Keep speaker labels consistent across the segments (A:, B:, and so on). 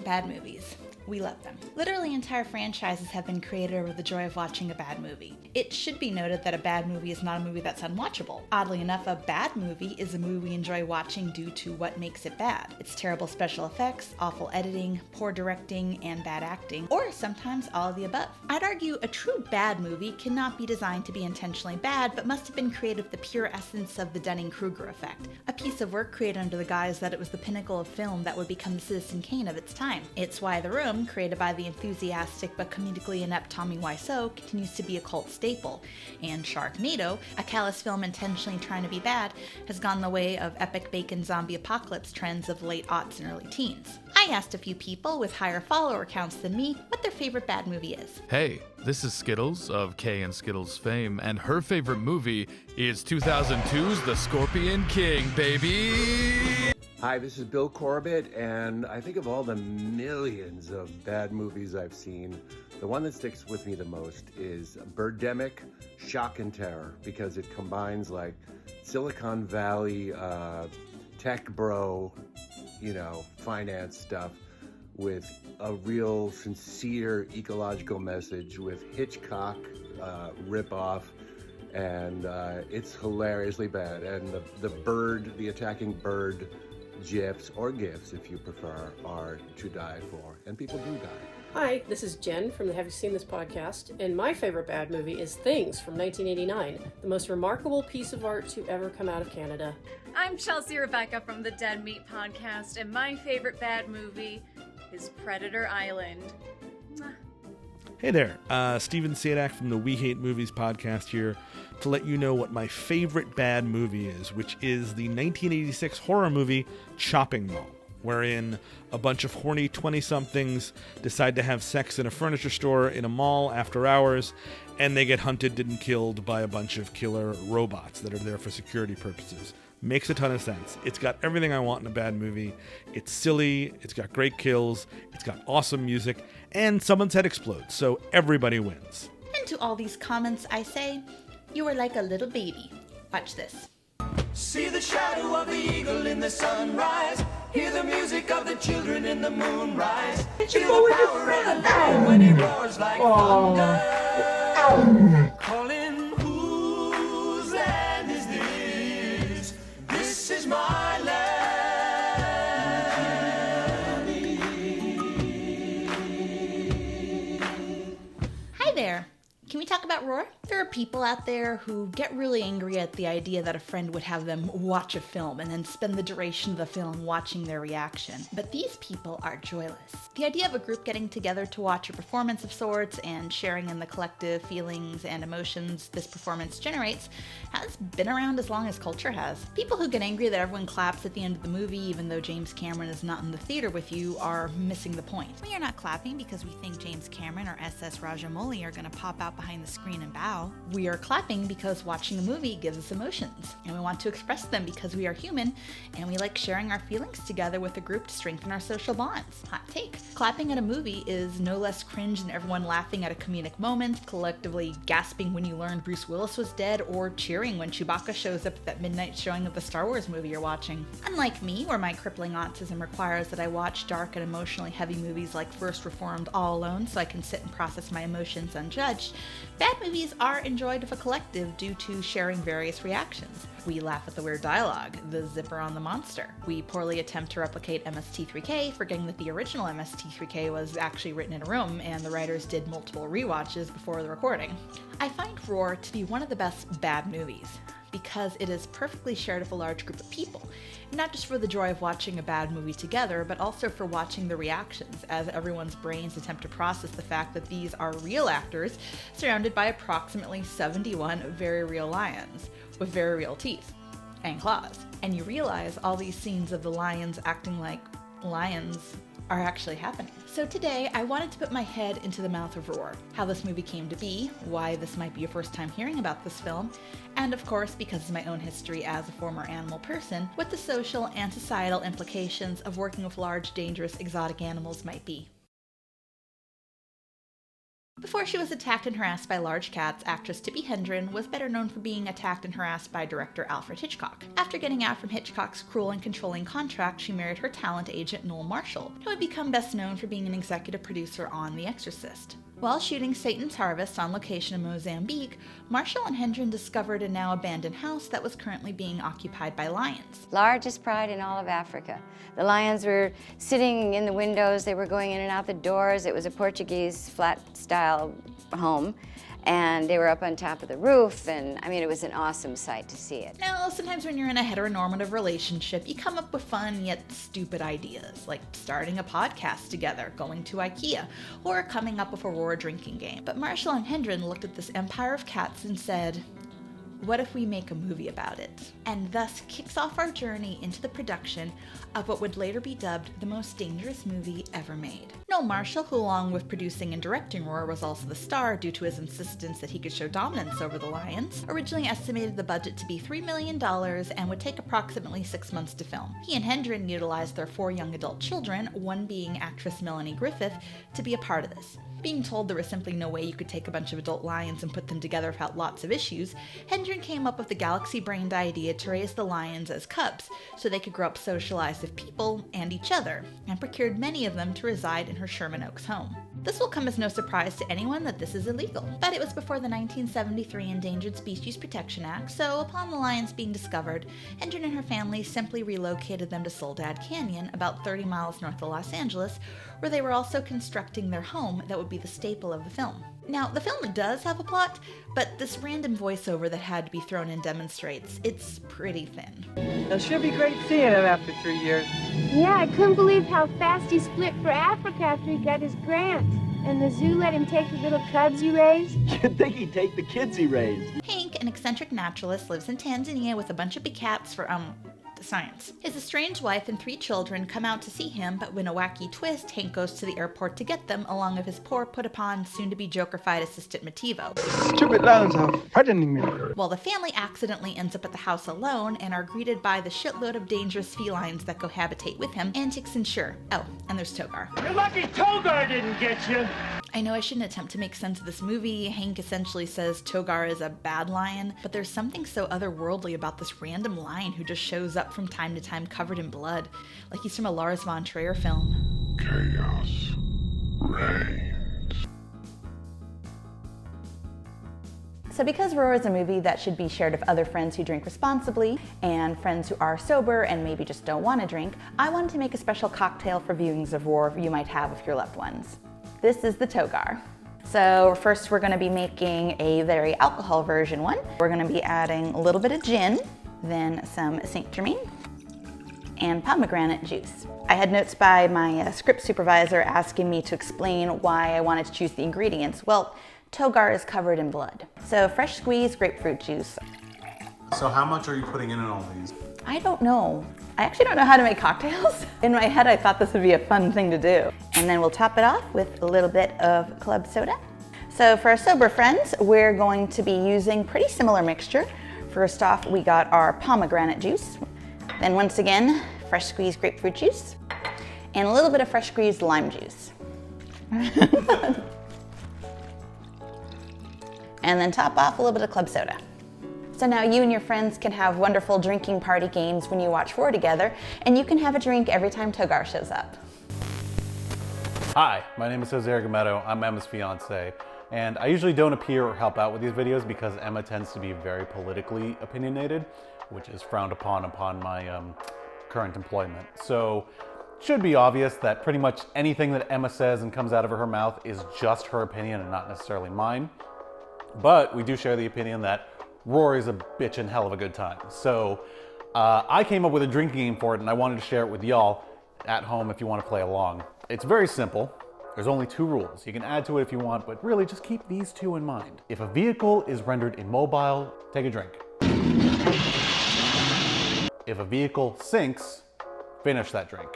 A: Bad movies. We love them. Literally entire franchises have been created over the joy of watching a bad movie. It should be noted that a bad movie is not a movie that's unwatchable. Oddly enough, a bad movie is a movie we enjoy watching due to what makes it bad. It's terrible special effects, awful editing, poor directing, and bad acting, or sometimes all of the above. I'd argue a true bad movie cannot be designed to be intentionally bad, but must have been created with the pure essence of the Dunning-Kruger effect. A piece of work created under the guise that it was the pinnacle of film that would become the Citizen Kane of its time. It's why The Room, created by the enthusiastic but comedically inept Tommy Wiseau, continues to be a cult staple. And Sharknado, a callous film intentionally trying to be bad, has gone the way of epic bacon zombie apocalypse trends of the late aughts and early teens. I asked a few people with higher follower counts than me what their favorite bad movie is.
B: Hey, this is Skittles of Kay and Skittles fame, and her favorite movie is 2002's The Scorpion King, baby!
C: Hi, this is Bill Corbett, and I think of all the millions of bad movies I've seen, the one that sticks with me the most is Birdemic Shock and Terror, because it combines like Silicon Valley, tech bro, finance stuff with a real sincere ecological message with Hitchcock ripoff, and it's hilariously bad. And the attacking bird GIFs, or GIFs if you prefer, are to die for, and people do die.
D: Hi, this is Jen from the Have You Seen This podcast, and my favorite bad movie is Things from 1989, the most remarkable piece of art to ever come out of Canada.
E: I'm Chelsea Rebecca from the Dead Meat podcast, and my favorite bad movie is Predator Island.
F: Hey there, Steven Sadak from the We Hate Movies podcast here to let you know what my favorite bad movie is, which is the 1986 horror movie Chopping Mall, wherein a bunch of horny 20-somethings decide to have sex in a furniture store in a mall after hours, and they get hunted and killed by a bunch of killer robots that are there for security purposes. Makes a ton of sense. It's got everything I want in a bad movie. It's silly, it's got great kills, it's got awesome music, and someone's head explodes, so everybody wins.
A: And to all these comments I say, you are like a little baby. Watch this.
G: See the shadow of the eagle in the sunrise. Hear the music of the children in the moonrise. Feel the power of the lion when it roars like thunder. Calling, whose land is this? This is my land.
A: Hi there. Can we talk about Roar? There are people out there who get really angry at the idea that a friend would have them watch a film and then spend the duration of the film watching their reaction. But these people are joyless. The idea of a group getting together to watch a performance of sorts and sharing in the collective feelings and emotions this performance generates has been around as long as culture has. People who get angry that everyone claps at the end of the movie even though James Cameron is not in the theater with you are missing the point. We are not clapping because we think James Cameron or SS Rajamouli are going to pop out behind the screen and bow. We are clapping because watching a movie gives us emotions, and we want to express them because we are human, and we like sharing our feelings together with a group to strengthen our social bonds. Hot take. Clapping at a movie is no less cringe than everyone laughing at a comedic moment, collectively gasping when you learn Bruce Willis was dead, or cheering when Chewbacca shows up at that midnight showing of the Star Wars movie you're watching. Unlike me, where my crippling autism requires that I watch dark and emotionally heavy movies like First Reformed all alone so I can sit and process my emotions unjudged, bad movies are enjoyed with a collective due to sharing various reactions. We laugh at the weird dialogue, the zipper on the monster. We poorly attempt to replicate MST3K, forgetting that the original MST3K was actually written in a room and the writers did multiple rewatches before the recording. I find Roar to be one of the best bad movies because it is perfectly shared with a large group of people, not just for the joy of watching a bad movie together, but also for watching the reactions as everyone's brains attempt to process the fact that these are real actors surrounded by approximately 71 very real lions with very real teeth and claws. And you realize all these scenes of the lions acting like lions are actually happening. So today, I wanted to put my head into the mouth of Roar, how this movie came to be, why this might be your first time hearing about this film, and of course, because of my own history as a former animal person, what the social and societal implications of working with large, dangerous, exotic animals might be. Before she was attacked and harassed by large cats, actress Tippi Hedren was better known for being attacked and harassed by director Alfred Hitchcock. After getting out from Hitchcock's cruel and controlling contract, she married her talent agent Noel Marshall, who had become best known for being an executive producer on The Exorcist. While shooting Satan's Harvest on location in Mozambique, Marshall and Hedren discovered a now abandoned house that was currently being occupied by lions.
H: Largest pride in all of Africa. The lions were sitting in the windows, they were going in and out the doors. It was a Portuguese flat-style home, and they were up on top of the roof, and I mean, it was an awesome sight to see it.
A: Now, sometimes when you're in a heteronormative relationship, you come up with fun yet stupid ideas, like starting a podcast together, going to IKEA, or coming up with a Aurora drinking game. But Marshall and Hedren looked at this empire of cats and said, what if we make a movie about it? And thus kicks off our journey into the production of what would later be dubbed the most dangerous movie ever made. Noel Marshall, who along with producing and directing Roar was also the star due to his insistence that he could show dominance over the lions, originally estimated the budget to be $3 million and would take approximately 6 months to film. He and Hedren utilized their 4 young adult children, one being actress Melanie Griffith, to be a part of this. Being told there was simply no way you could take a bunch of adult lions and put them together without lots of issues, Hedren came up with the galaxy-brained idea to raise the lions as cubs so they could grow up socialized with people and each other, and procured many of them to reside in her Sherman Oaks home. This will come as no surprise to anyone that this is illegal, but it was before the 1973 Endangered Species Protection Act, so upon the lions being discovered, Hedren and her family simply relocated them to Soledad Canyon, about 30 miles north of Los Angeles, where they were also constructing their home that would be the staple of the film. Now, the film does have a plot, but this random voiceover that had to be thrown in demonstrates it's pretty thin.
I: It should be great seeing him after 3 years.
J: Yeah, I couldn't believe how fast he split for Africa after he got his grant. And the zoo let him take the little cubs he raised?
I: You'd think he'd take the kids he raised.
A: Hank, an eccentric naturalist, lives in Tanzania with a bunch of big cats for, science. His estranged wife and 3 children come out to see him, but when a wacky twist, Hank goes to the airport to get them, along with his poor, put-upon, soon-to-be Joker-fied assistant Mativo.
I: Stupid lions are frightening me.
A: While the family accidentally ends up at the house alone and are greeted by the shitload of dangerous felines that cohabitate with him, antics ensure. Oh, and there's Togar.
I: You're lucky Togar didn't get you.
A: I know I shouldn't attempt to make sense of this movie. Hank essentially says Togar is a bad lion, but there's something so otherworldly about this random lion who just shows up from time to time covered in blood, like he's from a Lars von Trier film.
K: Chaos reigns.
A: So because Roar is a movie that should be shared with other friends who drink responsibly and friends who are sober and maybe just don't want to drink, I wanted to make a special cocktail for viewings of Roar you might have with your loved ones. This is the Togar. So first we're going to be making a very alcohol version one. We're going to be adding a little bit of gin, then some Saint Germain, and pomegranate juice. I had notes by my script supervisor asking me to explain why I wanted to choose the ingredients. Well, Togar is covered in blood. So fresh squeezed grapefruit juice.
L: So how much are you putting in all these?
A: I don't know. I actually don't know how to make cocktails. In my head, I thought this would be a fun thing to do. And then we'll top it off with a little bit of club soda. So for our sober friends, we're going to be using pretty similar mixture. First off, we got our pomegranate juice. Then once again, fresh squeezed grapefruit juice. And a little bit of fresh squeezed lime juice. And then top off a little bit of club soda. So now you and your friends can have wonderful drinking party games when you watch Roar together, and you can have a drink every time Togar shows up.
L: Hi, my name is Jose Argametto. I'm Emma's fiance, and I usually don't appear or help out with these videos because Emma tends to be very politically opinionated, which is frowned upon my current employment. So it should be obvious that pretty much anything that Emma says and comes out of her mouth is just her opinion and not necessarily mine. But we do share the opinion that Roar is a bitchin' hell of a good time. So I came up with a drinking game for it, and I wanted to share it with y'all at home if you want to play along. It's very simple. There's only 2 rules. You can add to it if you want, but really just keep these 2 in mind. If a vehicle is rendered immobile, take a drink. If a vehicle sinks, finish that drink.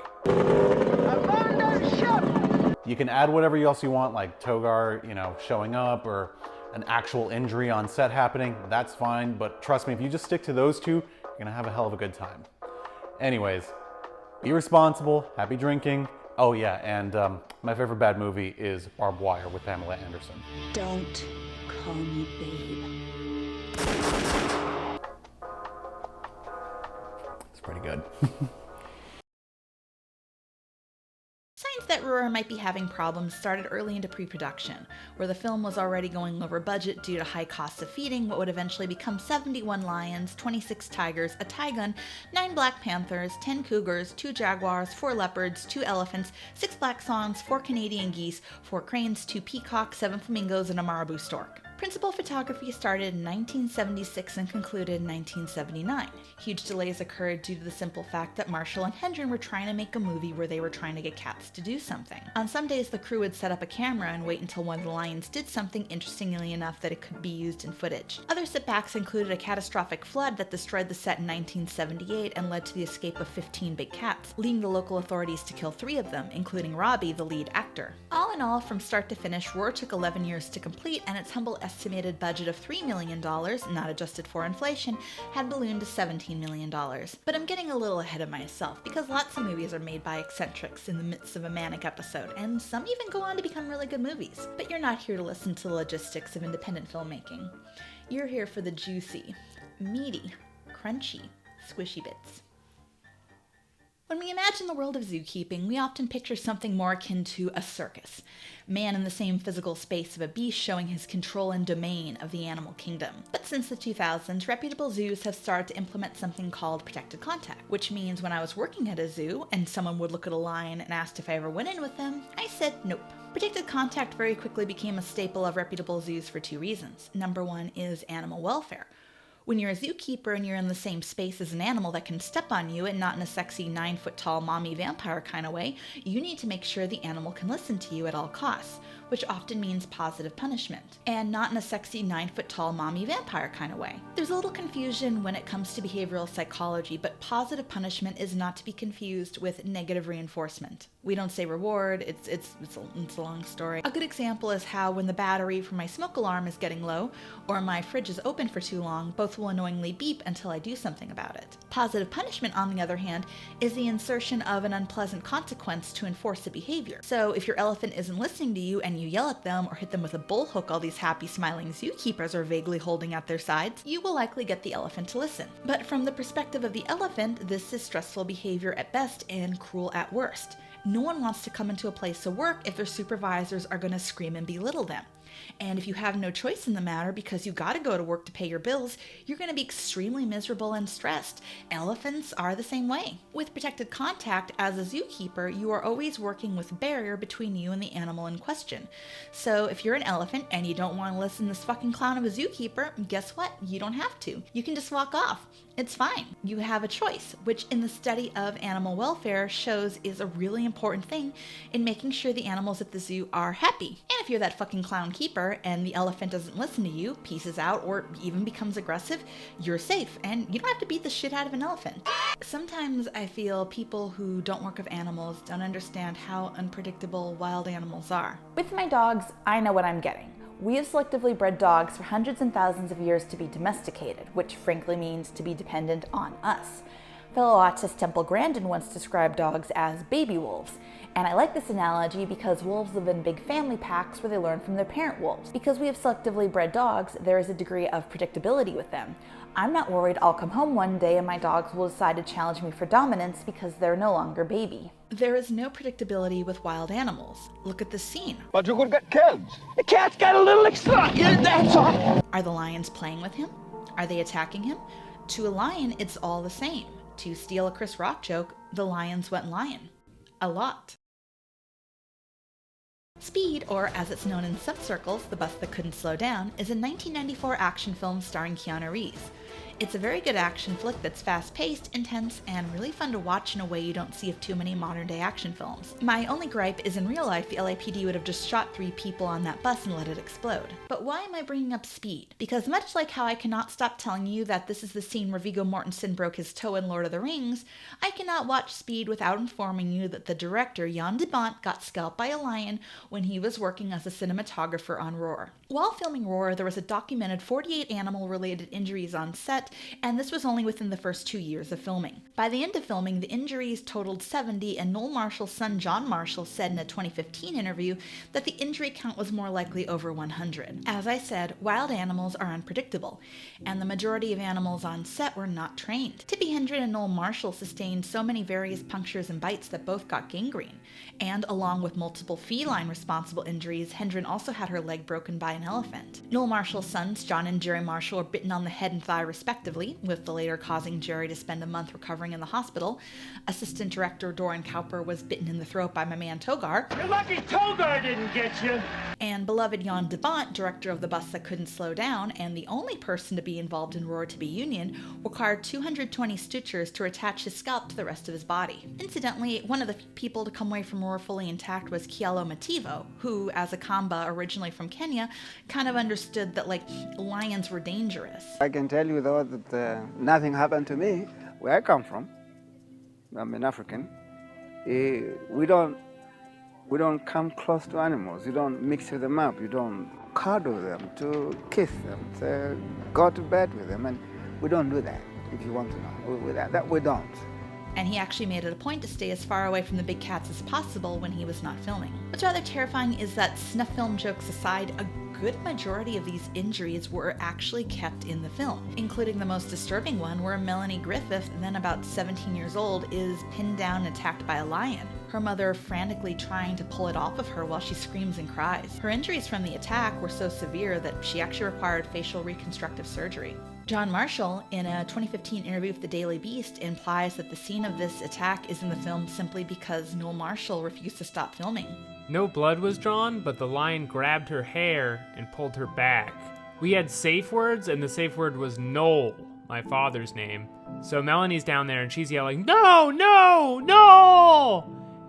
L: You can add whatever else you want, like Togar, showing up, or an actual injury on set happening, that's fine, but trust me, if you just stick to those 2, you're gonna have a hell of a good time. Anyways, be responsible, happy drinking, Oh yeah, and my favorite bad movie is Barbed Wire with Pamela Anderson.
A: Don't call me babe.
L: It's pretty good.
A: Signs that Roar might be having problems started early into pre-production, where the film was already going over budget due to high costs of feeding what would eventually become 71 lions, 26 tigers, a Tigun, 9 black panthers, 10 cougars, 2 jaguars, 4 leopards, 2 elephants, 6 black swans, 4 Canadian geese, 4 cranes, 2 peacocks, 7 flamingos, and a marabou stork. Principal photography started in 1976 and concluded in 1979. Huge delays occurred due to the simple fact that Marshall and Hendren were trying to make a movie where they were trying to get cats to do something. On some days, the crew would set up a camera and wait until one of the lions did something interestingly enough that it could be used in footage. Other setbacks included a catastrophic flood that destroyed the set in 1978 and led to the escape of 15 big cats, leading the local authorities to kill 3 of them, including Robbie, the lead actor. All in all, from start to finish, Roar took 11 years to complete, and its humble estimated budget of $3 million, not adjusted for inflation, had ballooned to $17 million. But I'm getting a little ahead of myself, because lots of movies are made by eccentrics in the midst of a manic episode, and some even go on to become really good movies. But you're not here to listen to the logistics of independent filmmaking. You're here for the juicy, meaty, crunchy, squishy bits. When we imagine the world of zookeeping, we often picture something more akin to a circus. Man in the same physical space of a beast showing his control and domain of the animal kingdom. But since the 2000s, reputable zoos have started to implement something called protected contact, which means when I was working at a zoo and someone would look at a lion and asked if I ever went in with them, I said nope. Protected contact very quickly became a staple of reputable zoos for 2 reasons. Number 1 is animal welfare. When you're a zookeeper and you're in the same space as an animal that can step on you, and not in a sexy 9-foot-tall mommy vampire kind of way, you need to make sure the animal can listen to you at all costs, which often means positive punishment, and not in a sexy 9-foot-tall mommy vampire kind of way. There's a little confusion when it comes to behavioral psychology, but positive punishment is not to be confused with negative reinforcement. We don't say reward, it's a long story. A good example is how when the battery for my smoke alarm is getting low, or my fridge is open for too long, both will annoyingly beep until I do something about it. Positive punishment, on the other hand, is the insertion of an unpleasant consequence to enforce a behavior. So if your elephant isn't listening to you and you yell at them or hit them with a bull hook all these happy smiling zookeepers are vaguely holding at their sides, you will likely get the elephant to listen. But from the perspective of the elephant, this is stressful behavior at best and cruel at worst. No one wants to come into a place of work if their supervisors are going to scream and belittle them. And if you have no choice in the matter because you gotta go to work to pay your bills, you're gonna be extremely miserable and stressed. Elephants are the same way. With protected contact, as a zookeeper, you are always working with a barrier between you and the animal in question. So if you're an elephant and you don't want to listen to this fucking clown of a zookeeper, guess what? You don't have to. You can just walk off. It's fine. You have a choice, which in the study of animal welfare shows is a really important thing in making sure the animals at the zoo are happy. And if you're that fucking clown keeper and the elephant doesn't listen to you, pieces out, or even becomes aggressive, you're safe and you don't have to beat the shit out of an elephant. Sometimes I feel people who don't work with animals don't understand how unpredictable wild animals are. With my dogs, I know what I'm getting. We have selectively bred dogs for hundreds and thousands of years to be domesticated, which frankly means to be dependent on us. Fellow autist Temple Grandin once described dogs as baby wolves, and I like this analogy because wolves live in big family packs where they learn from their parent wolves. Because we have selectively bred dogs, there is a degree of predictability with them. I'm not worried I'll come home one day and my dogs will decide to challenge me for dominance because they're no longer baby. There is no predictability with wild animals. Look at this scene.
I: But you could get killed. The cat's got a little excited, that's all.
A: Are the lions playing with him? Are they attacking him? To a lion, it's all the same. To steal a Chris Rock joke, the lions went lion. A lot. Speed, or as it's known in some circles, the bus that couldn't slow down, is a 1994 action film starring Keanu Reeves. It's a very good action flick that's fast-paced, intense, and really fun to watch in a way you don't see of too many modern-day action films. My only gripe is in real life the LAPD would have just shot 3 people on that bus and let it explode. But why am I bringing up Speed? Because much like how I cannot stop telling you that this is the scene where Viggo Mortensen broke his toe in Lord of the Rings, I cannot watch Speed without informing you that the director Jan de Bont got scalped by a lion when he was working as a cinematographer on Roar. While filming Roar, there was a documented 48 animal-related injuries on set, set, and this was only within the first 2 years of filming. By the end of filming, the injuries totaled 70, and Noel Marshall's son John Marshall said in a 2015 interview that the injury count was more likely over 100. As I said, wild animals are unpredictable, and the majority of animals on set were not trained. Tippi Hedren and Noel Marshall sustained so many various punctures and bites that both got gangrene, and along with multiple feline responsible injuries, Hedren also had her leg broken by an elephant. Noel Marshall's sons, John and Jerry Marshall, were bitten on the head and thigh respectively, with the later causing Jerry to spend a month recovering in the hospital. Assistant director Doran Cowper was bitten in the throat by my man Togar.
I: You're lucky Togar didn't get you.
A: And beloved Jan de Bont, director of The Bus That Couldn't Slow Down, and the only person to be involved in Roar to be Union, required 220 stitchers to attach his scalp to the rest of his body. Incidentally, one of the people to come away from Roar fully intact was Kialo Mativo, who, as a Kamba originally from Kenya, kind of understood that, lions were dangerous.
M: I can tell you, though, that nothing happened to me. Where I come from, I'm an African, we don't come close to animals. You don't mix them up. You don't cuddle them, to kiss them, to go to bed with them. And we don't do that, if you want to know. That we don't.
A: And he actually made it a point to stay as far away from the big cats as possible when he was not filming. What's rather terrifying is that, snuff film jokes aside, a good majority of these injuries were actually kept in the film, including the most disturbing one where Melanie Griffith, then about 17 years old, is pinned down and attacked by a lion, her mother frantically trying to pull it off of her while she screams and cries. Her injuries from the attack were so severe that she actually required facial reconstructive surgery. John Marshall, in a 2015 interview with the Daily Beast, implies that the scene of this attack is in the film simply because Noel Marshall refused to stop filming.
N: No blood was drawn, but the lion grabbed her hair and pulled her back. We had safe words, and the safe word was Noel, my father's name. So Melanie's down there and she's yelling, "No, no, no!"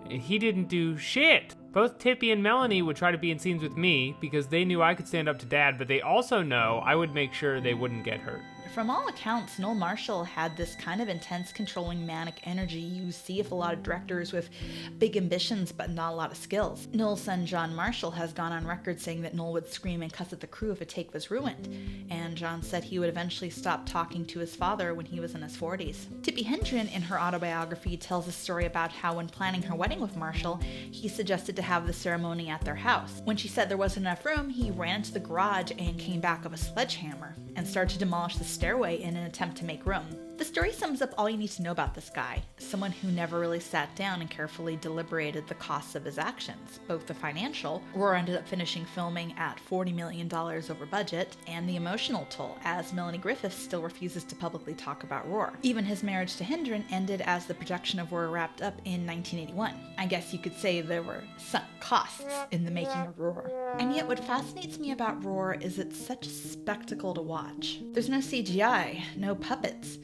N: And he didn't do shit. Both Tippi and Melanie would try to be in scenes with me because they knew I could stand up to Dad, but they also know I would make sure they wouldn't get hurt.
A: From all accounts, Noel Marshall had this kind of intense, controlling, manic energy you see with a lot of directors with big ambitions but not a lot of skills. Noel's son John Marshall has gone on record saying that Noel would scream and cuss at the crew if a take was ruined, and John said he would eventually stop talking to his father when he was in his 40s. Tippi Hedren, in her autobiography, tells a story about how when planning her wedding with Marshall, he suggested to have the ceremony at their house. When she said there wasn't enough room, he ran into the garage and came back with a sledgehammer and started to demolish the stairway in an attempt to make room. The story sums up all you need to know about this guy, someone who never really sat down and carefully deliberated the costs of his actions, both the financial, Roar ended up finishing filming at $40 million over budget, and the emotional toll, as Melanie Griffith still refuses to publicly talk about Roar. Even his marriage to Hedren ended as the production of Roar wrapped up in 1981. I guess you could say there were sunk costs in the making of Roar. And yet what fascinates me about Roar is it's such a spectacle to watch. There's no CGI, no puppets.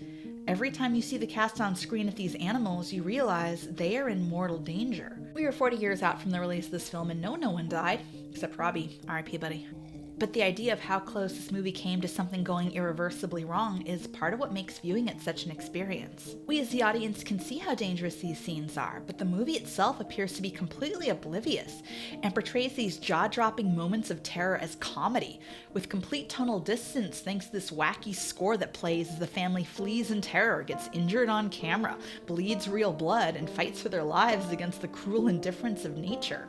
A: Every time you see the cast on screen of these animals, you realize they are in mortal danger. We were 40 years out from the release of this film and no one died, except Robbie, R.I.P. buddy. But the idea of how close this movie came to something going irreversibly wrong is part of what makes viewing it such an experience. We as the audience can see how dangerous these scenes are, but the movie itself appears to be completely oblivious and portrays these jaw-dropping moments of terror as comedy, with complete tonal distance thanks to this wacky score that plays as the family flees in terror, gets injured on camera, bleeds real blood, and fights for their lives against the cruel indifference of nature.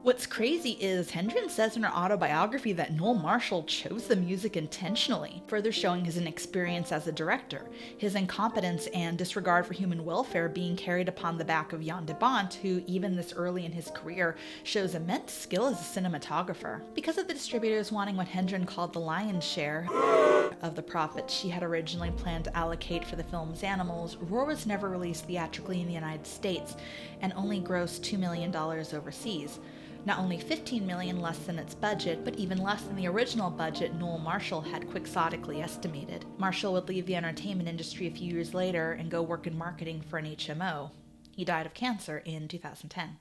A: What's crazy is Hedren says in her autobiography that Noel Marshall chose the music intentionally, further showing his inexperience as a director, his incompetence and disregard for human welfare being carried upon the back of Jan de Bont, who even this early in his career shows immense skill as a cinematographer. Because of the distributors wanting what Hedren called the lion's share of the profits she had originally planned to allocate for the film's animals, Roar was never released theatrically in the United States and only grossed $2 million overseas. Not only $15 million less than its budget, but even less than the original budget Noel Marshall had quixotically estimated. Marshall would leave the entertainment industry a few years later and go work in marketing for an HMO. He died of cancer in 2010.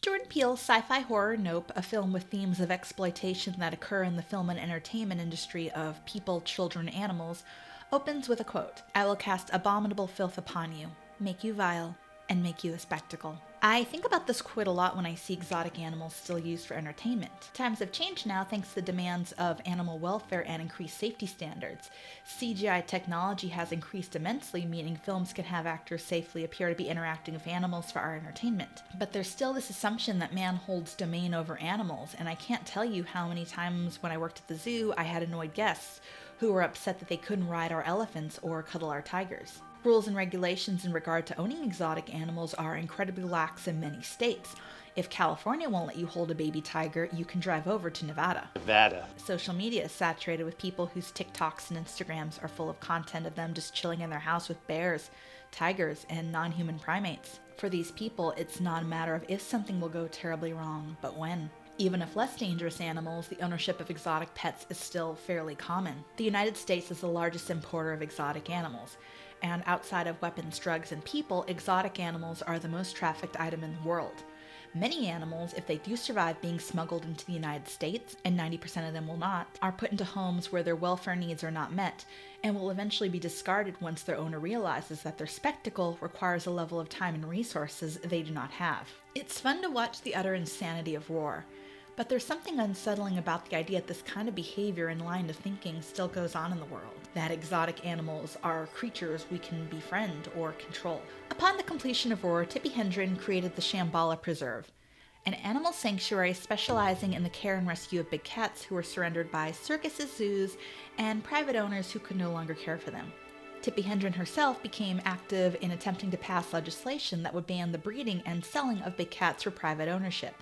A: Jordan Peele's sci-fi horror Nope, a film with themes of exploitation that occur in the film and entertainment industry of people, children, and animals, opens with a quote, "I will cast abominable filth upon you, make you vile, and make you a spectacle. I think about this quote a lot when I see exotic animals still used for entertainment. Times have changed now thanks to the demands of animal welfare and increased safety standards. CGI technology has increased immensely, meaning films can have actors safely appear to be interacting with animals for our entertainment. But there's still this assumption that man holds domain over animals, and I can't tell you how many times when I worked at the zoo I had annoyed guests who were upset that they couldn't ride our elephants or cuddle our tigers. Rules and regulations in regard to owning exotic animals are incredibly lax in many states. If California won't let you hold a baby tiger, you can drive over to Nevada. Social media is saturated with people whose TikToks and Instagrams are full of content of them just chilling in their house with bears, tigers, and non-human primates. For these people, it's not a matter of if something will go terribly wrong, but when. Even if less dangerous animals, the ownership of exotic pets is still fairly common. The United States is the largest importer of exotic animals. And outside of weapons, drugs, and people, exotic animals are the most trafficked item in the world. Many animals, if they do survive being smuggled into the United States, and 90% of them will not, are put into homes where their welfare needs are not met, and will eventually be discarded once their owner realizes that their spectacle requires a level of time and resources they do not have. It's fun to watch the utter insanity of Roar. But there's something unsettling about the idea that this kind of behavior and line of thinking still goes on in the world. That exotic animals are creatures we can befriend or control. Upon the completion of Roar, Tippi Hedren created the Shambhala Preserve, an animal sanctuary specializing in the care and rescue of big cats who were surrendered by circuses, zoos, and private owners who could no longer care for them. Tippi Hedren herself became active in attempting to pass legislation that would ban the breeding and selling of big cats for private ownership.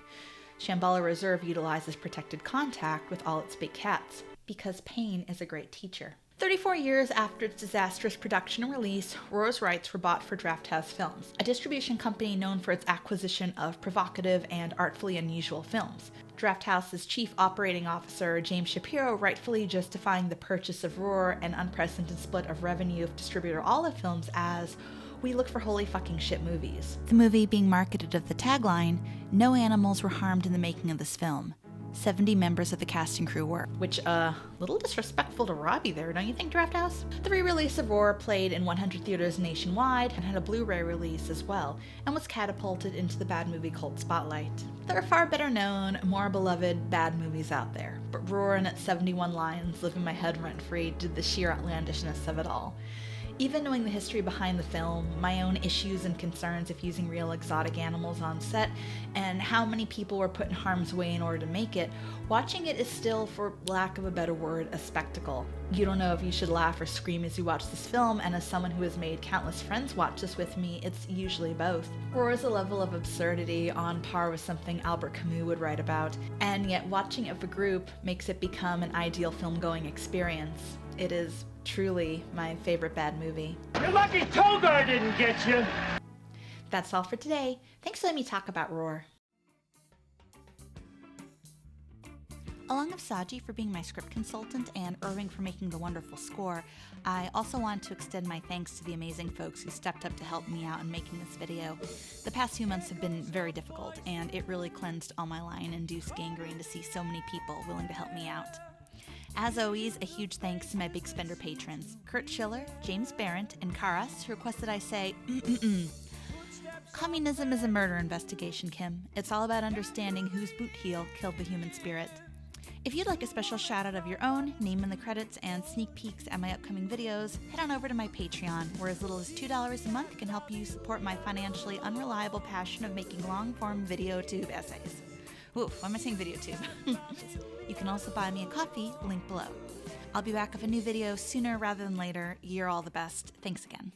A: Shambhala Reserve utilizes protected contact with all its big cats, because pain is a great teacher. 34 years after its disastrous production and release, Roar's rights were bought for Drafthouse Films, a distribution company known for its acquisition of provocative and artfully unusual films. Drafthouse's chief operating officer, James Shapiro, rightfully justifying the purchase of Roar, an unprecedented split of revenue of distributor Olive Films, as "We look for holy fucking shit movies." The movie being marketed with the tagline, "No animals were harmed in the making of this film. 70 members of the cast and crew were." Which, little disrespectful to Robbie there, don't you think, Drafthouse? The re-release of Roar played in 100 theaters nationwide and had a Blu-ray release as well, and was catapulted into the bad movie cult spotlight. There are far better known, more beloved bad movies out there, but Roar and its 71 lines live in my head rent-free due to the sheer outlandishness of it all. Even knowing the history behind the film, my own issues and concerns of using real exotic animals on set, and how many people were put in harm's way in order to make it, watching it is still, for lack of a better word, a spectacle. You don't know if you should laugh or scream as you watch this film, and as someone who has made countless friends watch this with me, it's usually both. Roar is a level of absurdity on par with something Albert Camus would write about, and yet watching it with a group makes it become an ideal film-going experience. It is truly my favorite bad movie.
I: You're lucky Togar didn't get you!
A: That's all for today. Thanks for letting me talk about Roar. Along with Saji for being my script consultant and Irving for making the wonderful score, I also want to extend my thanks to the amazing folks who stepped up to help me out in making this video. The past few months have been very difficult, and it really cleansed all my lion-induced gangrene to see so many people willing to help me out. As always, a huge thanks to my big spender patrons, Kurt Schiller, James Barrett, and Karas, who requested I say, Communism is a murder investigation, Kim. It's all about understanding whose boot heel killed the human spirit. If you'd like a special shout out of your own, name in the credits, and sneak peeks at my upcoming videos, head on over to my Patreon, where as little as $2 a month can help you support my financially unreliable passion of making long-form videotube essays. Oof, why am I saying videotube? You can also buy me a coffee, link below. I'll be back with a new video sooner rather than later. You're all the best. Thanks again.